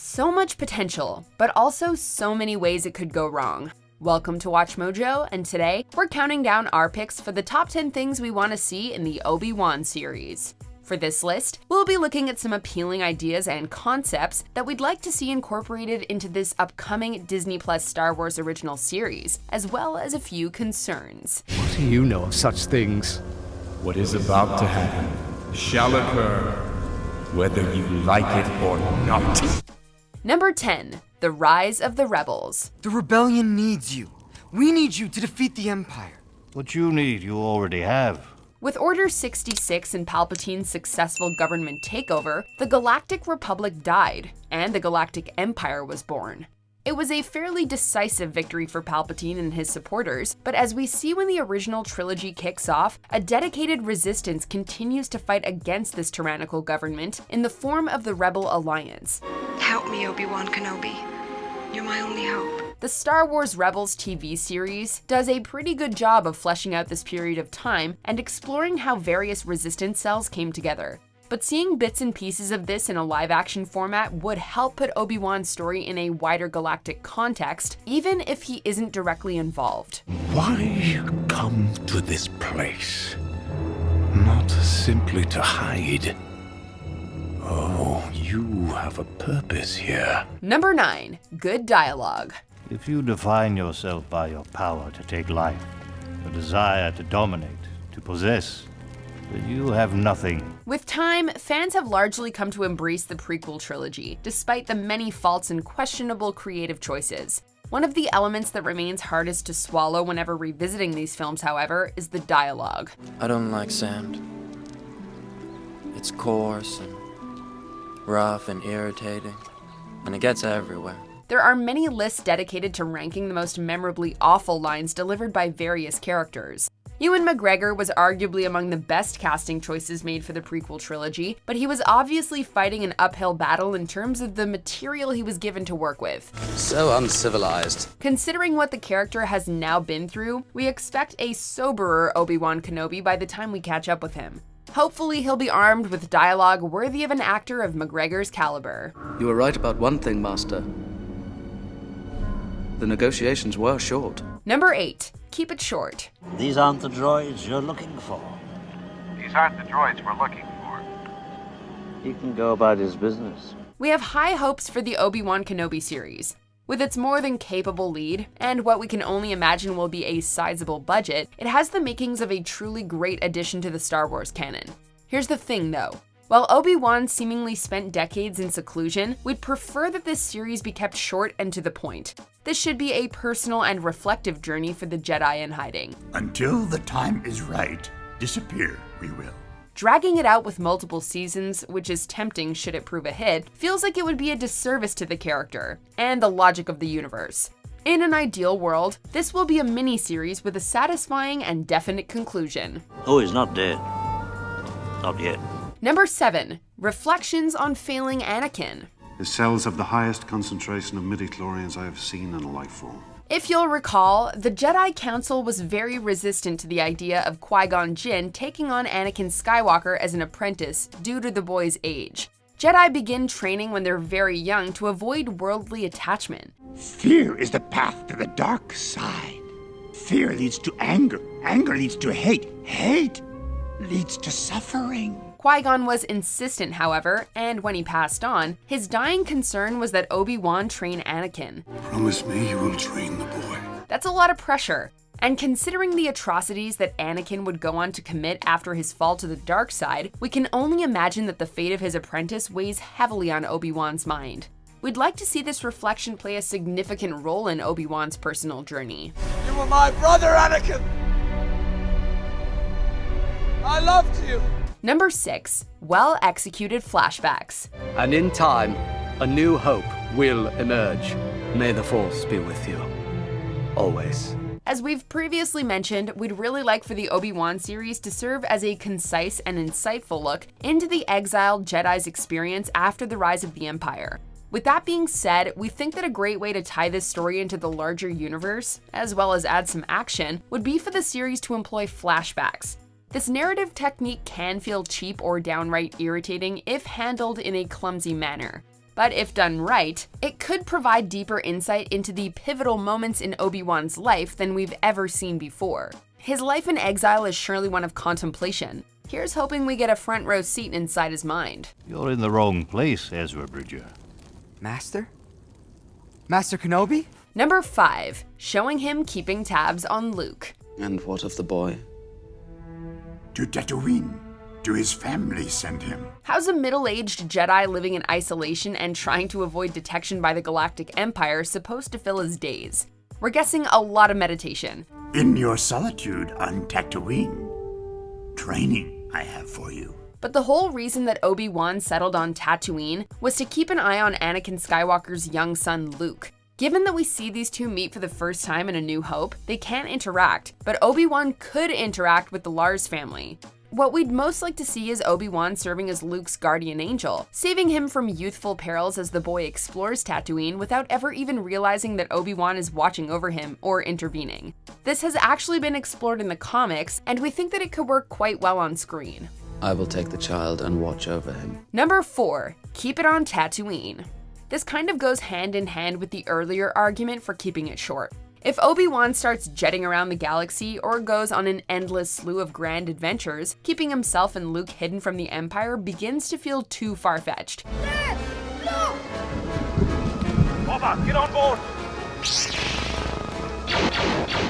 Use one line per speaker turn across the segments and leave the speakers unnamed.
So much potential, but also so many ways it could go wrong. Welcome to Watch Mojo, and today we're counting down our picks for the top 10 things we want to see in the Obi-Wan series. For this list, we'll be looking at some appealing ideas and concepts that we'd like to see incorporated into this upcoming Disney Plus Star Wars original series, as well as a few concerns.
What do you know of such things?
What is about to happen shall occur, whether you like it or not.
Number 10. The Rise of the Rebels.
The rebellion needs you. We need you to defeat the Empire.
What you need, you already have.
With Order 66 and Palpatine's successful government takeover, the Galactic Republic died, and the Galactic Empire was born. It was a fairly decisive victory for Palpatine and his supporters, but as we see when the original trilogy kicks off, a dedicated resistance continues to fight against this tyrannical government in the form of the Rebel Alliance.
Help me, Obi-Wan Kenobi. You're my only hope.
The Star Wars Rebels TV series does a pretty good job of fleshing out this period of time and exploring how various resistance cells came together. But seeing bits and pieces of this in a live-action format would help put Obi-Wan's story in a wider galactic context, even if he isn't directly involved.
Why come to this place? Not simply to hide. Oh, you have a purpose here.
Number 9. Good dialogue.
If you define yourself by your power to take life, your desire to dominate, to possess, then you have nothing.
With time, fans have largely come to embrace the prequel trilogy, despite the many faults and questionable creative choices. One of the elements that remains hardest to swallow whenever revisiting these films, however, is the dialogue.
I don't like sand. It's coarse and rough and irritating, and it gets everywhere.
There are many lists dedicated to ranking the most memorably awful lines delivered by various characters. Ewan McGregor was arguably among the best casting choices made for the prequel trilogy, but he was obviously fighting an uphill battle in terms of the material he was given to work with.
So uncivilized.
Considering what the character has now been through, we expect a soberer Obi-Wan Kenobi by the time we catch up with him. Hopefully he'll be armed with dialogue worthy of an actor of McGregor's caliber.
You were right about one thing, Master. The negotiations were short.
Number 8. Keep it short.
These aren't the droids you're looking for.
These aren't the droids we're looking for.
He can go about his business.
We have high hopes for the Obi-Wan Kenobi series. With its more than capable lead, and what we can only imagine will be a sizable budget, it has the makings of a truly great addition to the Star Wars canon. Here's the thing though. While Obi-Wan seemingly spent decades in seclusion, we'd prefer that this series be kept short and to the point. This should be a personal and reflective journey for the Jedi in hiding.
Until the time is right, disappear we will.
Dragging it out with multiple seasons, which is tempting should it prove a hit, feels like it would be a disservice to the character and the logic of the universe. In an ideal world, this will be a mini-series with a satisfying and definite conclusion.
Oh, he's not dead. Not yet.
Number 7. Reflections on failing Anakin.
His cells have the highest concentration of midichlorians I have seen in a life form.
If you'll recall, the Jedi Council was very resistant to the idea of Quigon Jinn taking on Anakin Skywalker as an apprentice due to the boy's age. Jedi begin training when they're very young to avoid worldly attachment.
Fear is the path to the dark side. Fear leads to anger. Anger leads to hate. Hate leads to suffering.
Qui-Gon was insistent, however, and when he passed on, his dying concern was that Obi-Wan train Anakin.
Promise me you will train the boy.
That's a lot of pressure. And considering the atrocities that Anakin would go on to commit after his fall to the dark side, we can only imagine that the fate of his apprentice weighs heavily on Obi-Wan's mind. We'd like to see this reflection play a significant role in Obi-Wan's personal journey.
You were my brother, Anakin! I loved you!
Number 6. Well-executed flashbacks.
And in time, a new hope will emerge. May the Force be with you. Always.
As we've previously mentioned, we'd really like for the Obi-Wan series to serve as a concise and insightful look into the exiled Jedi's experience after the rise of the Empire. With that being said, we think that a great way to tie this story into the larger universe, as well as add some action, would be for the series to employ flashbacks. This narrative technique can feel cheap or downright irritating if handled in a clumsy manner. but if done right, it could provide deeper insight into the pivotal moments in Obi-Wan's life than we've ever seen before. His life in exile is surely one of contemplation. Here's hoping we get a front row seat inside his mind.
You're in the wrong place, Ezra Bridger.
Master? Master Kenobi?
Number 5. Showing him keeping tabs on Luke.
And what of the boy?
To Tatooine. Do his family send him?
How's a middle-aged Jedi living in isolation and trying to avoid detection by the Galactic Empire supposed to fill his days? We're guessing a lot of meditation.
In your solitude on Tatooine. Training I have for you.
But the whole reason that Obi-Wan settled on Tatooine was to keep an eye on Anakin Skywalker's young son Luke. Given that we see these two meet for the first time in A New Hope, they can't interact, but Obi-Wan could interact with the Lars family. What we'd most like to see is Obi-Wan serving as Luke's guardian angel, saving him from youthful perils as the boy explores Tatooine without ever even realizing that Obi-Wan is watching over him or intervening. This has actually been explored in the comics, and we think that it could work quite well on screen.
I will take the child and watch over him.
Number 4. Keep it on Tatooine. This kind of goes hand in hand with the earlier argument for keeping it short. If Obi-Wan starts jetting around the galaxy or goes on an endless slew of grand adventures, keeping himself and Luke hidden from the Empire begins to feel too far-fetched.
Dad! No! Boba, get on board!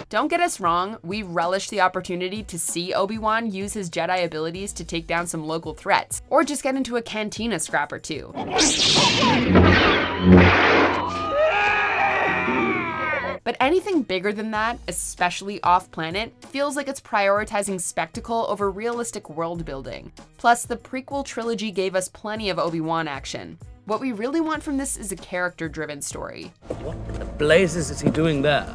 Don't get us wrong, we relish the opportunity to see Obi-Wan use his Jedi abilities to take down some local threats, or just get into a cantina scrap or two. But anything bigger than that, especially off-planet, feels like it's prioritizing spectacle over realistic world building. Plus, the prequel trilogy gave us plenty of Obi-Wan action. What we really want from this is a character-driven story.
What the blazes is he doing there?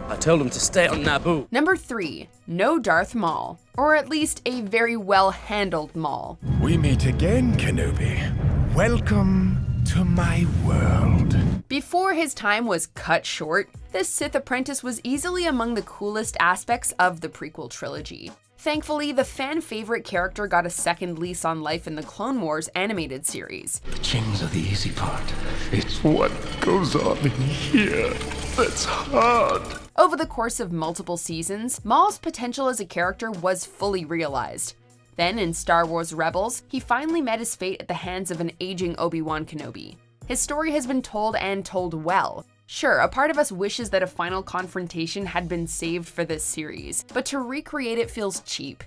I told him to stay on Naboo.
Number 3. No Darth Maul. Or at least a very well-handled Maul.
We meet again, Kenobi. Welcome to my world.
Before his time was cut short, this Sith apprentice was easily among the coolest aspects of the prequel trilogy. Thankfully, the fan-favorite character got a second lease on life in the Clone Wars animated series.
The chains are the easy part. It's what goes on in here that's hard.
Over the course of multiple seasons, Maul's potential as a character was fully realized. Then, in Star Wars Rebels, he finally met his fate at the hands of an aging Obi-Wan Kenobi. His story has been told and told well. Sure, a part of us wishes that a final confrontation had been saved for this series, but to recreate it feels cheap.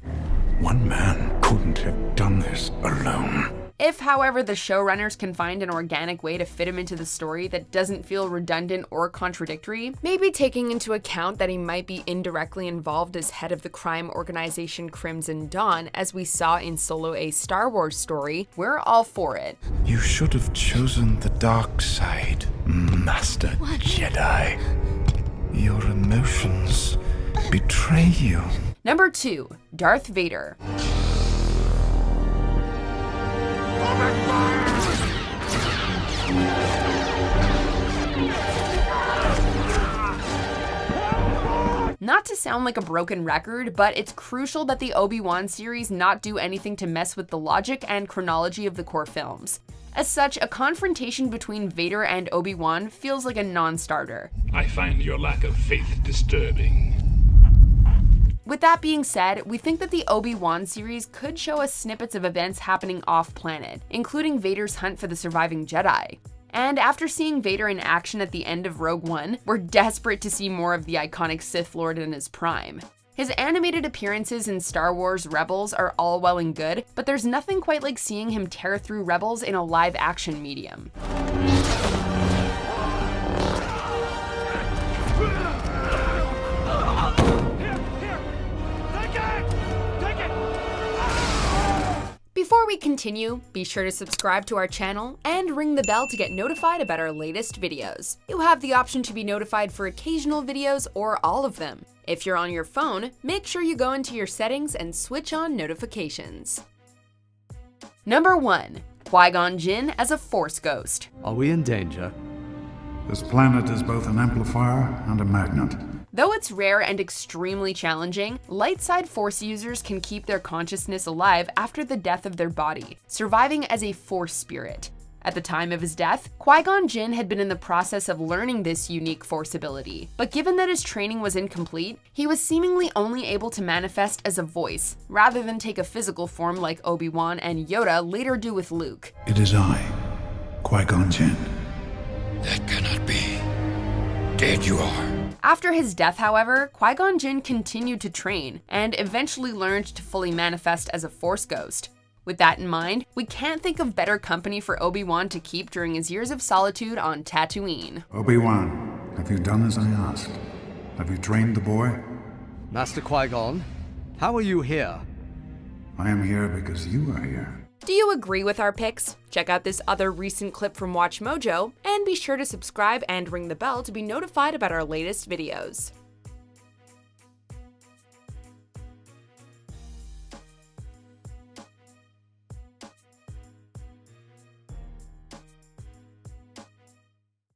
One man couldn't have done this alone.
If, however, the showrunners can find an organic way to fit him into the story that doesn't feel redundant or contradictory, maybe taking into account that he might be indirectly involved as head of the crime organization Crimson Dawn, as we saw in Solo: A Star Wars Story, we're all for it.
You should have chosen the dark side, Master Jedi. Your emotions betray you.
Number 2. Darth Vader. Not to sound like a broken record, but it's crucial that the Obi-Wan series not do anything to mess with the logic and chronology of the core films. As such, a confrontation between Vader and Obi-Wan feels like a non-starter.
I find your lack of faith disturbing.
With that being said, we think that the Obi-Wan series could show us snippets of events happening off-planet, including Vader's hunt for the surviving Jedi. And after seeing Vader in action at the end of Rogue One, we're desperate to see more of the iconic Sith Lord in his prime. His animated appearances in Star Wars Rebels are all well and good, but there's nothing quite like seeing him tear through Rebels in a live-action medium. Before we continue, be sure to subscribe to our channel and ring the bell to get notified about our latest videos. You have the option to be notified for occasional videos or all of them. If you're on your phone, make sure you go into your settings and switch on notifications. Number 1. Quigon Jinn as a Force Ghost.
Are we in danger?
This planet is both an amplifier and a magnet.
Though it's rare and extremely challenging, light side Force users can keep their consciousness alive after the death of their body, surviving as a Force spirit. At the time of his death, Qui-Gon Jinn had been in the process of learning this unique Force ability, but given that his training was incomplete, he was seemingly only able to manifest as a voice, rather than take a physical form like Obi-Wan and Yoda later do with Luke.
It is I, Qui-Gon Jinn.
That cannot be. Dead you are.
After his death, however, Qui-Gon Jinn continued to train, and eventually learned to fully manifest as a Force ghost. With that in mind, we can't think of better company for Obi-Wan to keep during his years of solitude on Tatooine.
Obi-Wan, have you done as I asked? Have you trained the boy?
Master Qui-Gon, how are you here?
I am here because you are here.
Do you agree with our picks? Check out this other recent clip from WatchMojo, and be sure to subscribe and ring the bell to be notified about our latest videos.